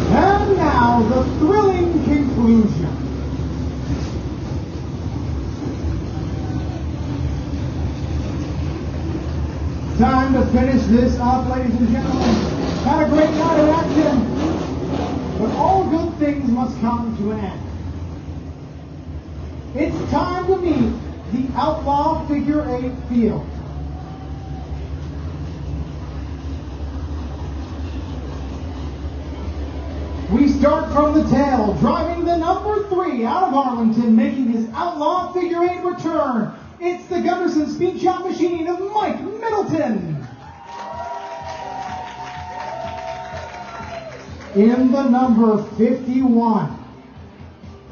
And now the thrilling conclusion. Time to finish this up, ladies and gentlemen. Had a great night of action, but all good things must come to an end. It's time to meet the Outlaw Figure 8 field. We start from the tail, driving the number 3 out of Arlington, making his Outlaw Figure 8 return. It's the Gunderson Speed Shop machine of Mike Middleton. In the number 51,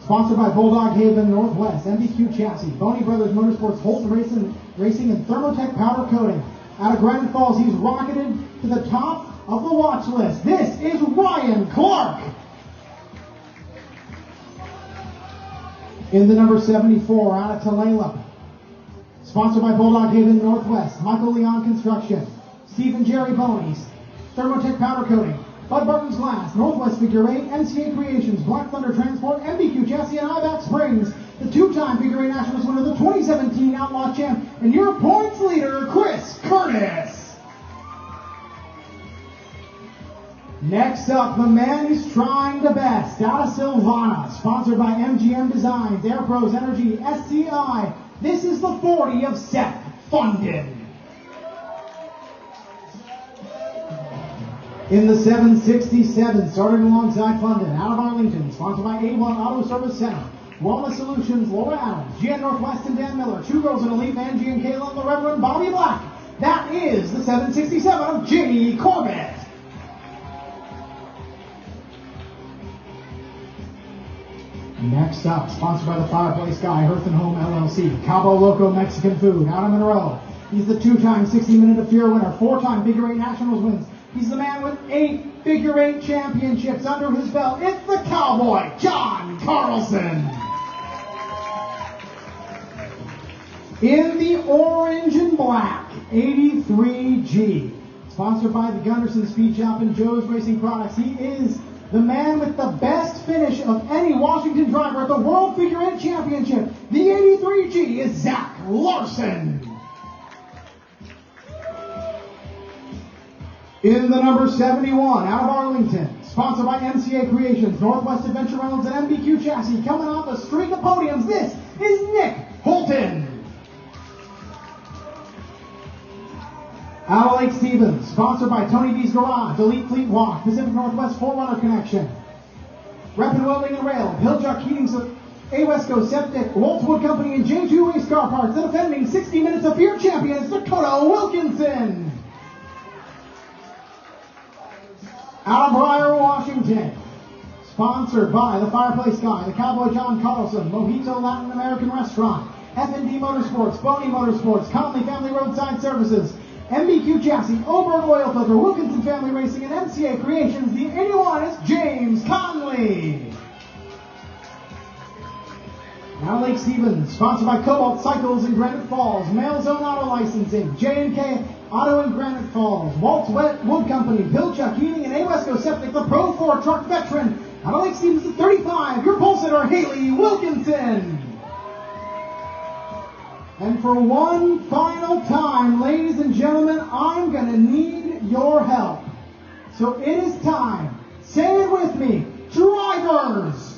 sponsored by Bulldog Haven Northwest, MBQ Chassis, Boney Brothers Motorsports, Holt Racing, and Thermotech Powder Coating. Out of Granite Falls, he's rocketed to the top of the watch list. This is Ryan Clark. In the number 74, out of Tulalip, sponsored by Bulldog Haven Northwest, Michael Leon Construction, Stephen Jerry Boney's, Thermotech Powder Coating, Bud Barton's Glass, Northwest Figure 8, NCA Creations, Black Thunder Transport, MBQ Chassis, and IBAC Springs. The two-time Figure 8 Nationals winner, the 2017 Outlaw Champ, and your points leader, Chris Curtis. Next up, the man who's trying the best, out of Silvana, sponsored by MGM Designs, Air Pros Energy, SCI. This is the 40 of Seth Fundin. In the 767, starting alongside Fundin, out of Arlington, sponsored by A1 Auto Service Center, Wellness Solutions, Laura Adams, GN Northwest and Dan Miller, Two Girls and Elite Man, GN Kayla, and the Reverend Bobby Black. That is the 767 of Jamie Corbett. Next up, sponsored by the Fireplace Guy, Earth and Home LLC, Cabo Loco Mexican Food, out of Monroe. He's the two-time 60-minute of Fear winner, four-time Figure 8 Nationals wins. He's the man with 8 Figure 8 championships under his belt. It's the Cowboy, John Carlson. In the orange and black, 83G, sponsored by the Gunderson Speed Shop and Joe's Racing Products. He is the man with the best finish of any Washington driver at the World Figure 8 Championship. The 83G is Zach Larson. In the number 71, out of Arlington, sponsored by MCA Creations, Northwest Adventure Reynolds, and MBQ Chassis, coming off a streak of podiums, this is Nick Holton. Out of Lake Stevens, sponsored by Tony V's Garage, Elite Fleet Wash, Pacific Northwest 4Runner Connection, Rapid Welding and Rail, Hillchuck Heating, A Wesco Septic, Waltz Wood Company, and J2 Race Car Parts. The defending 60 Minutes of Fear champion, Dakota Wilkinson. Out of Briar, Washington, sponsored by the Fireplace Guy, the Cowboy John Carlson, Mojito Latin American Restaurant, F&D Motorsports, Boney Motorsports, Conley Family Roadside Services, MBQ Chassis, Oberg Oil Filter, Wilkinson Family Racing, and MCA Creations. The 81 is James Conley. Now Lake Stevens, sponsored by Cobalt Cycles in Granite Falls, Mail Zone Auto Licensing, J&K Auto in Granite Falls, Waltz Wood Company, Hillchuck Heating, and A Wesco Septic, the Pro 4 truck veteran. Out of Lake Stevens at 35, your pole sitter, Haley Wilkinson. And for one final time, ladies and gentlemen, I'm going to need your help. So it is time. Say it with me. Drivers!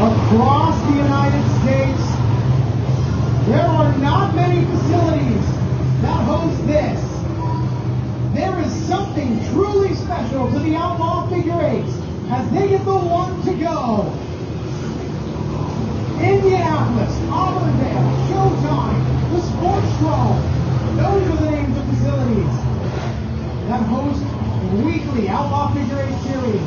Across the United States, there are not many facilities that host this. There is something truly special to the Outlaw figure eights as they get the one to go. Indianapolis, Auburndale, Showtime, the Sportstrom. Those are the names of facilities that host weekly Outlaw Figure 8 series.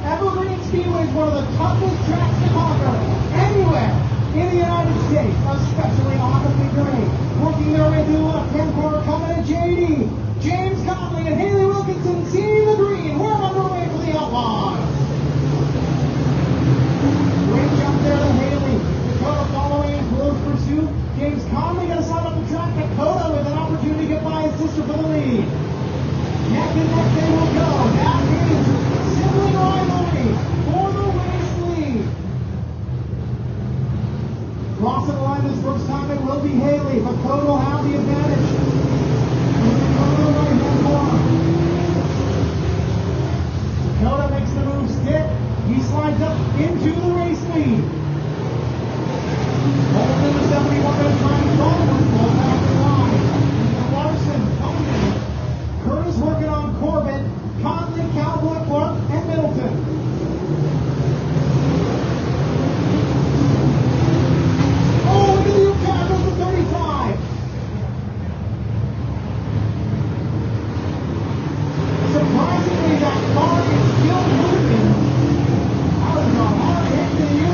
Evergreen Speedway is one of the toughest tracks to conquer anywhere in the United States, especially on the figure 8. Working their way through the left-hand corner, coming at JD, James Conley and Haley Wilkinson seeing the green. We're underway for the Outlaws. Great jump there to Haley. Dakota following in close pursuit. James Conley going to slide up the track. Dakota with an opportunity to get by his sister for the lead. Neck and neck they will go. That is sibling rivalry for the race lead. Crossing the line this first time, it will be Haley, but Dakota will have the advantage. Dakota makes the move stick. He slides up into the race lead. Holding the 71 going to try and forward. Ball down the line. Larson, Tony. Curtis working on Corbett, Conley, Cowboy, Clark, and Middleton. Oh, look at the U-Car goes to 35. Surprisingly, that car is still moving. That was a hard hit to you.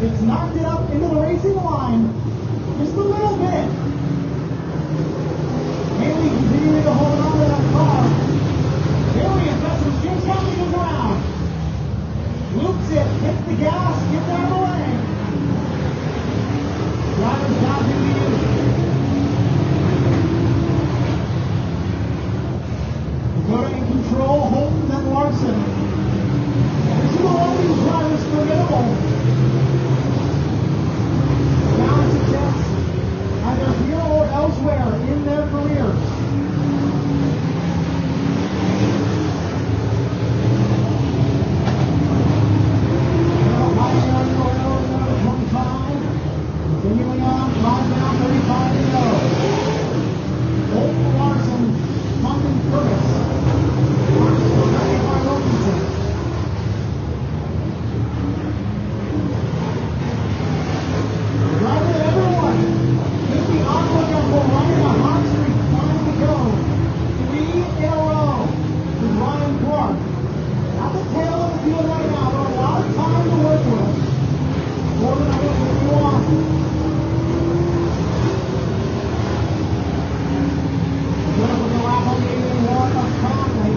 It's knocked it up into the racing line just a little bit. Haley continuing to hold on to that car. Very impressive. James Conley goes around. Loops it, hits the gas, gets out of the way. Driver's job to be used. Dakota in control, Holton and Larson. This is one of these drivers formidable. Down success either here or elsewhere in their careers. Continuing on, 5 down, 35 to go. Holton, Larson, Munden, Curtis. Larson, 95 Wilkinson. Driving everyone. Just be on lookout for Ryan on hot streak. Time to go. 3 in a row with Ryan Clark. At the tail of the field right now, but a lot of time to work with. More than I would if you want. Good with the lap on the 81 of Conley.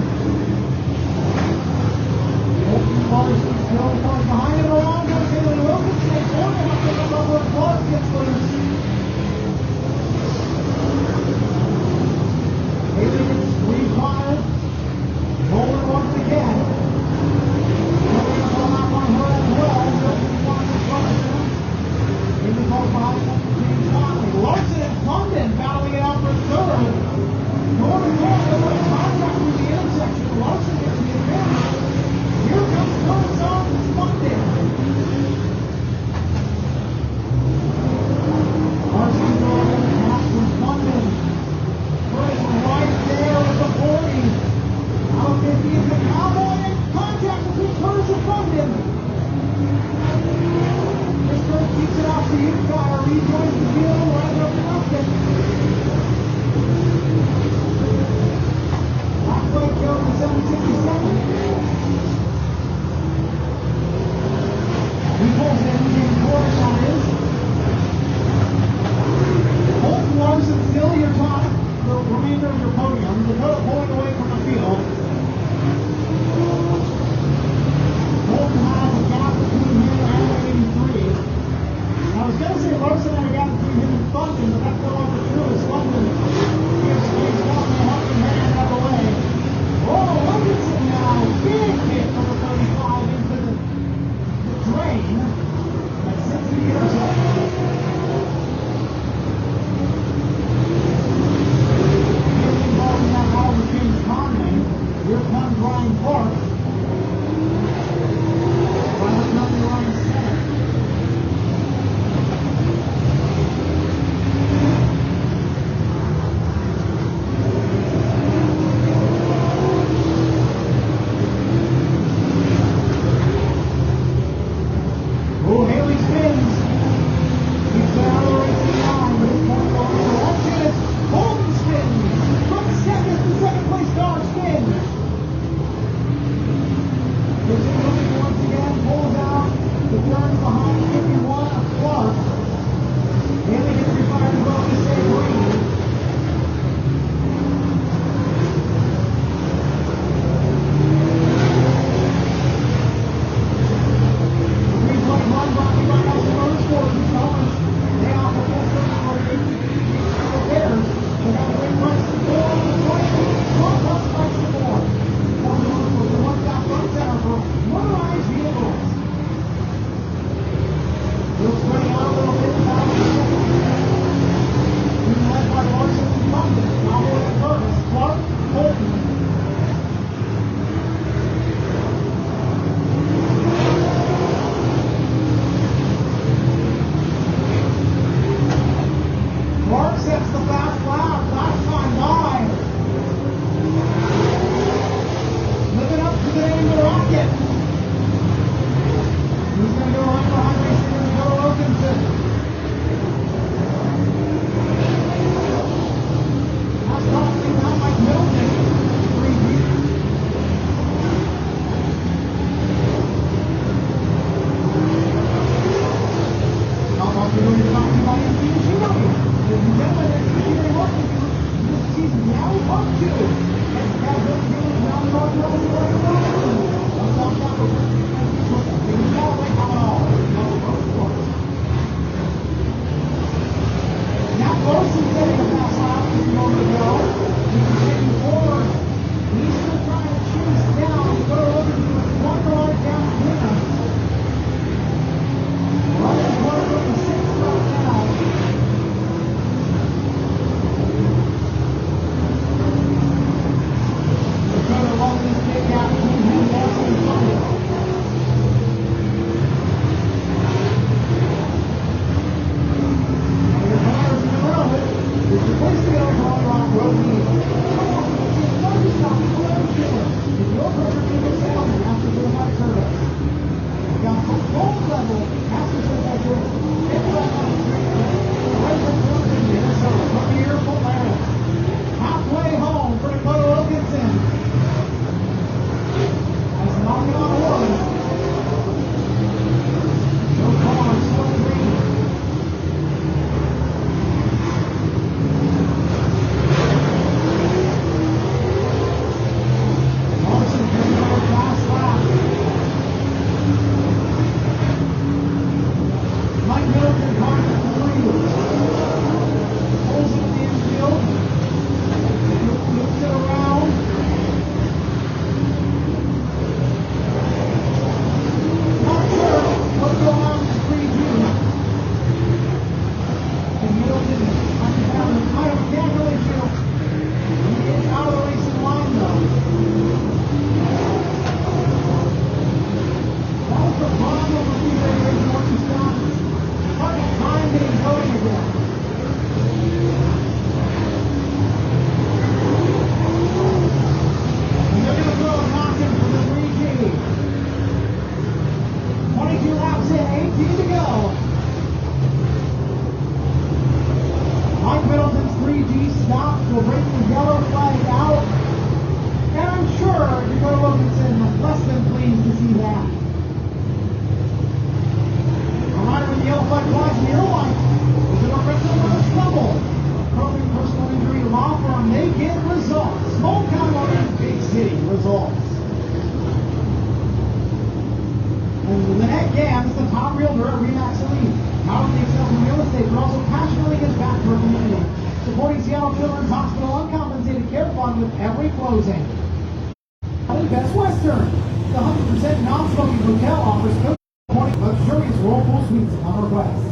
Holton Larson still falls behind him. Around goes Haley Wilkinson. They form him up to the rubber of Clark gets loose. Haley gets refired. Rolling once again. Coming up on that one her as well. Haley falls behind James Conley. Larson and London battling it out for third. Norman Clark with a contact through the intersection. Larson gets the advantage. Here comes Curtis on London. Larson going in the pass from London. Curtis right there with the 40. Out 50 is the Cowboy and contact between Curtis and London. Mr. keeps it off the U-Car, rejoins the field right up to London. Halfway goes to 767. He pulls in Corbett, that is. Holton Larson still your top, the remainder of your podium. Dakota pulling away from the field. Holton has a gap between him and 83. I was going to say Larson had a gap between him and London, but that's no longer true as London gives James Conley a helping hand out of the way. Oh, Wilkinson now, big hit from the 35 into the drain. That's 60 years old. Involved in that battle with James Conley. Here comes Ryan Clark. Ryan Conley runs he spins. He's been out of the racing line, but his point goes to one chance. Golden spins. From second to second place car spins. Gives it moving once again, pulls out the turns behind 51 of Clark. Haley gets required to go to say green. With every closing. Best Western, the 100% non-smoking hotel offers luxurious whirlpool suites upon request.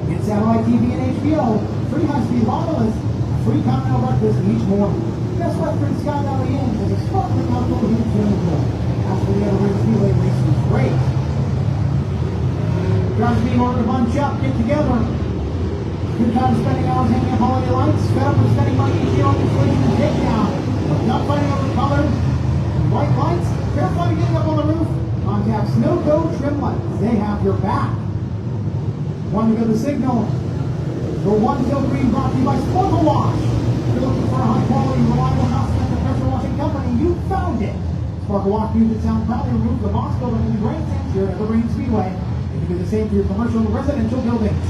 Get satellite TV and HBO, free high-speed wireless, free continental breakfast each morning. Best Western Sky Valley Inn is a sparkling outdoor heated swimming pool. As for the Evergreen Speedway racing is great. Drivers being ordered to bunch up, get together. Good time spending hours hanging up holiday lights, fed up with spending money each year on inflation and takedown. But not fighting over colors and white lights, fair fighting getting up on the roof. Contact Snow Code Trim Lights. They have have your back. One to go to signal. The one till green brought to you by Sparkle Wash. If you're looking for a high quality, reliable, cost-effective pressure washing company, you found it. Sparkle Wash units sound proudly remove the box building and grandstands here at Evergreen Speedway. You can do the same for your commercial and residential buildings.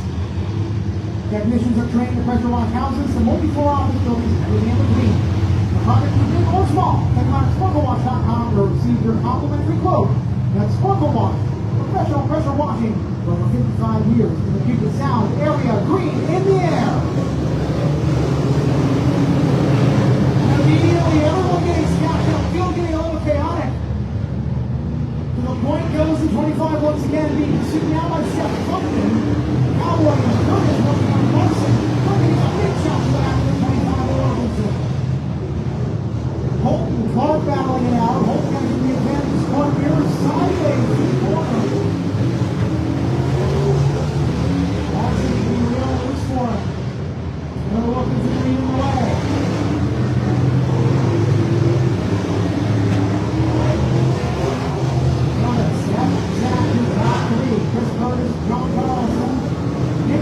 Technicians are trained to pressure wash houses, to multi-floor office buildings, and everything in between. The project is big or small. Check them out at sparklewash.com to receive your complimentary quote. That's Sparkle Wash, professional pressure washing for over 55 years in the Puget Sound area. Green in the air. And immediately, everyone getting scattered up, field getting a little chaotic. To the point goes the 25 once again, being pursued now by Seth Compton. Cowboy and Curtis working on Larson. Compton is a big shot to the back of the 25 Orvilleton. Holt and Clark battling it out. Holt getting the advantage. Clark mirrors sideways to the corner. Larson can be real loose for him. Another look at the green in the way. Zach is back to me. Chris Curtis, John Carlson, Nick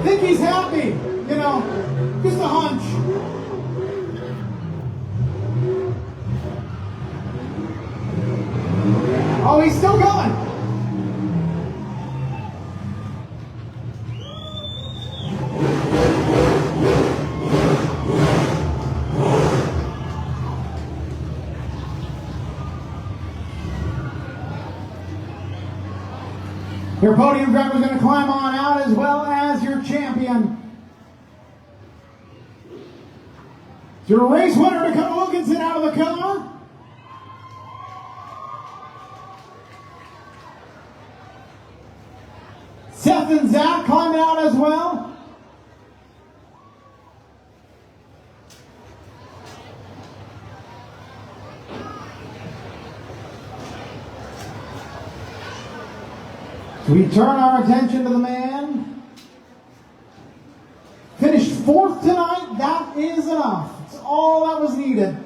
think he's happy, you know, just a hunch. Oh, he's still going. Your podium driver is going to climb on out, as well as your champion. Your race winner, Dakota Wilkinson, out of the car. Seth and Zach climb out as well. We turn our attention to the man. Finished 4th tonight. That is enough. It's all that was needed.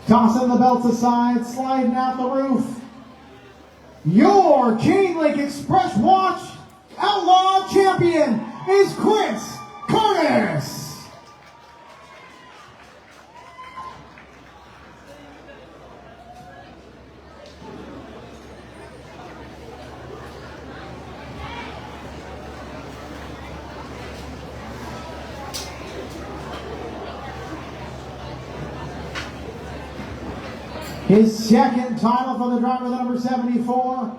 Tossing the belts aside, sliding out the roof. Your Chain Link Express Watch Outlaw champion is Chris Curtis. His second title for the driver, the number 74.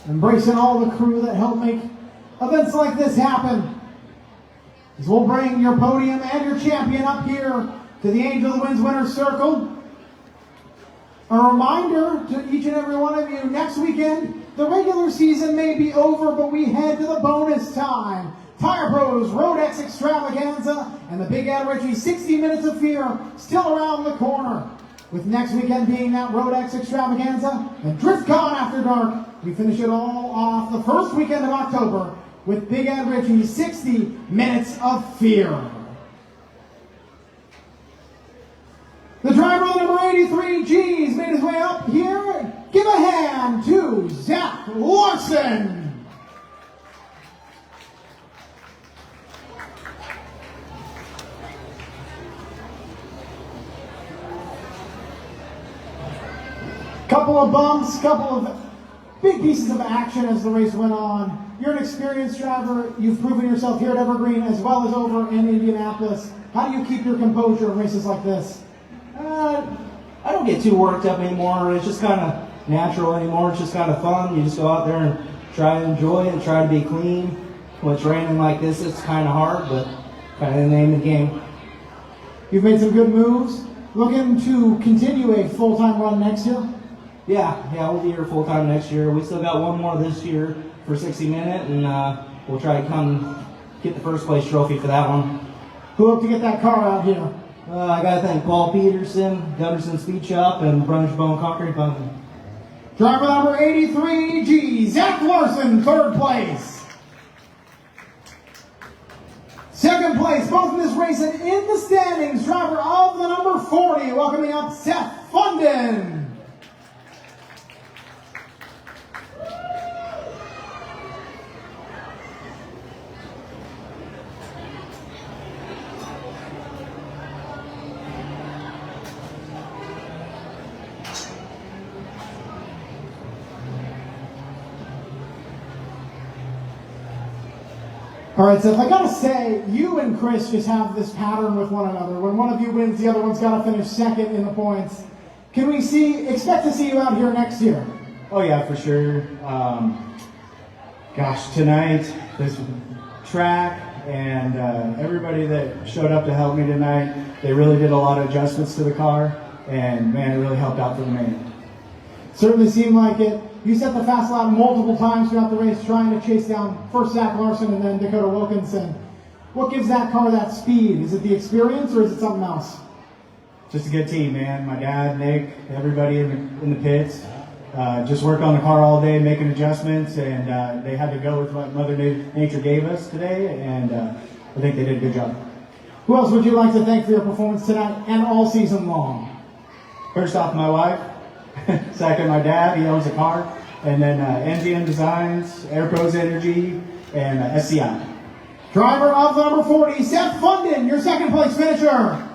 Embracing all the crew that help make events like this happen. As we'll bring your podium and your champion up here to the Angel Wins Winner's Circle. A reminder to each and every one of you, next weekend, the regular season may be over, but we head to the bonus time. Tire Pros Road X Extravaganza and the Big Ed Ritchie 60 Minutes of Fear still around the corner. With next weekend being that Road X Extravaganza and DriftCon After Dark, we finish it all off the first weekend of October with Big Ed Ritchie's 60 Minutes of Fear. The driver of the number 83 G's made his way up here. Give a hand to Zach Larson. Couple of bumps, couple of big pieces of action as the race went on. You're an experienced driver. You've proven yourself here at Evergreen as well as over in Indianapolis. How do you keep your composure in races like this? I don't get too worked up anymore. It's just kind of natural anymore. It's just kind of fun. You just go out there and try to enjoy it and try to be clean. When it's raining like this, it's kind of hard, but kind of the name of the game. You've made some good moves. Looking to continue a full-time run next year? Yeah, we'll be here full time next year. We still got one more this year for 60 Minute, and we'll try to come get the first place trophy for that one. Who hope to get that car out here? I got to thank Paul Peterson, Gunderson Speed Shop, and Brunch Bone Concrete Bunking. Driver number 83 G, Zach Larson, 3rd place. 2nd place, both in this race and in the standings, driver of the number 40, welcoming up Seth Funden. All right, Seth, I gotta say, you and Chris just have this pattern with one another. When one of you wins, the other one's gotta finish 2nd in the points. Can we expect to see you out here next year? Oh yeah, for sure. Gosh, tonight, this track and everybody that showed up to help me tonight, they really did a lot of adjustments to the car, and man, it really helped out for the main. Certainly seemed like it. You set the fast lap multiple times throughout the race, trying to chase down first Zach Larson and then Dakota Wilkinson. What gives that car that speed? Is it the experience or is it something else? Just a good team, man. My dad, Nick, everybody in the pits. Just worked on the car all day, making adjustments, and they had to go with what Mother Nature gave us today, and I think they did a good job. Who else would you like to thank for your performance tonight and all season long? First off, my wife, Second, my dad, he owns a car. And then NGM Designs, Air Pros Energy, and SCI. Driver of the number 40, Seth Funden, your second place finisher.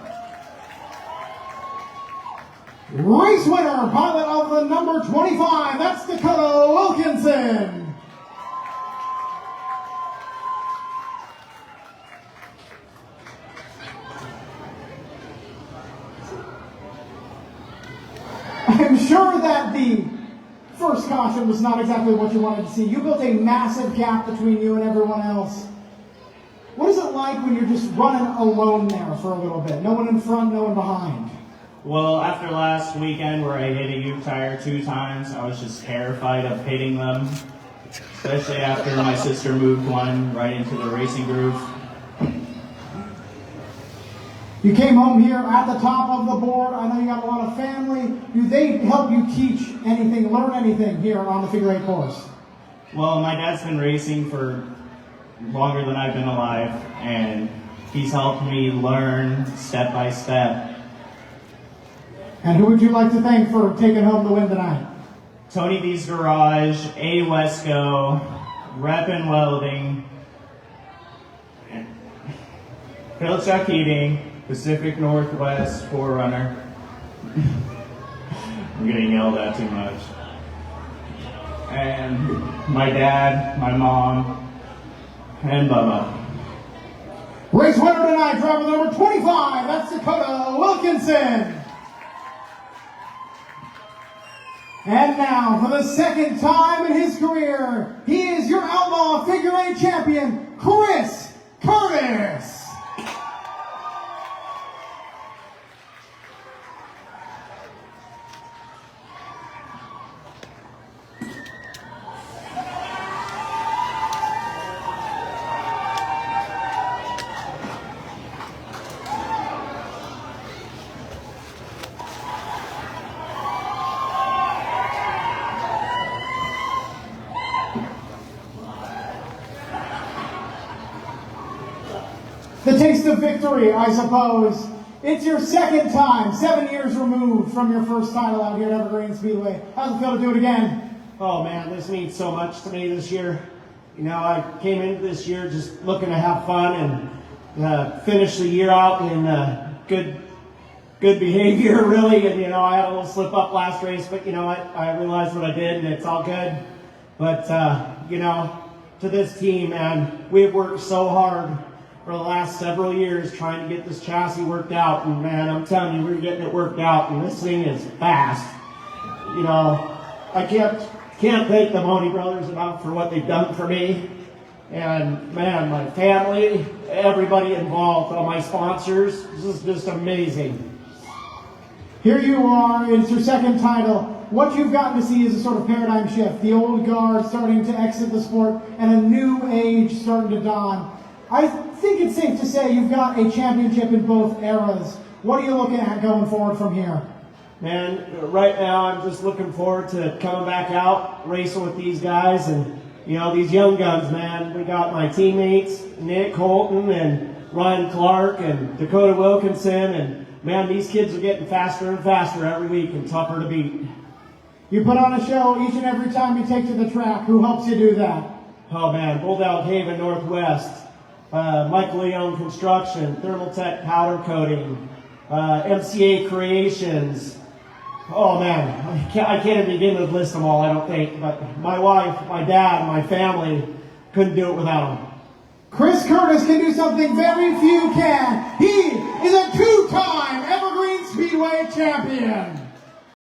Race winner, pilot of the number 25, that's Dakota Wilkinson. I'm sure that the first caution was not exactly what you wanted to see. You built a massive gap between you and everyone else. What is it like when you're just running alone there for a little bit? No one in front, no one behind. Well, after last weekend where I hit a U-tire 2 times, I was just terrified of hitting them, especially after my sister moved one right into the racing groove. You came home here at the top of the board. I know you got a lot of family. Do they help you teach anything, learn anything here on the figure 8 course? Well, my dad's been racing for longer than I've been alive, and he's helped me learn step by step. And who would you like to thank for taking home the win tonight? Tony V's Garage, A Wesco, Rep and Welding, Phil Chuck Heating, Pacific Northwest Forerunner. I'm getting yelled at too much. And my dad, my mom, and Bubba. Race winner tonight, driver number 25, that's Dakota Wilkinson. And now, for the second time in his career, he is your Outlaw figure 8 champion, Chris Curtis. The taste of victory, I suppose. It's your second time, 7 years removed from your first title out here at Evergreen Speedway. How's it feel to do it again? Oh man, this means so much to me this year. You know, I came into this year just looking to have fun and finish the year out in good behavior, really. And you know, I had a little slip up last race, but you know what? I realized what I did, and it's all good. But you know, to this team, man, we've worked so hard for the last several years trying to get this chassis worked out, and man, I'm telling you, we're getting it worked out, and this thing is fast. You know, I can't thank the Money brothers enough for what they've done for me, and man, my family, everybody involved, all my sponsors, this is just amazing. Here you are, it's your second title. What you've gotten to see is a sort of paradigm shift. The old guard starting to exit the sport, and a new age starting to dawn. I think it's safe to say you've got a championship in both eras. What are you looking at going forward from here? Man, right now I'm just looking forward to coming back out, racing with these guys, and you know, these young guns, man. We got my teammates, Nick Holton and Ryan Clark and Dakota Wilkinson, and man, these kids are getting faster and faster every week and tougher to beat. You put on a show each and every time you take to the track. Who helps you do that? Oh man, Bulldog Haven Northwest, Michael Leone Construction, Thermal Tech Powder Coating, MCA Creations. Oh man, I can't even begin to list them all, I don't think. But my wife, my dad, my family couldn't do it without them. Chris Curtis can do something very few can. He is a 2-time Evergreen Speedway champion.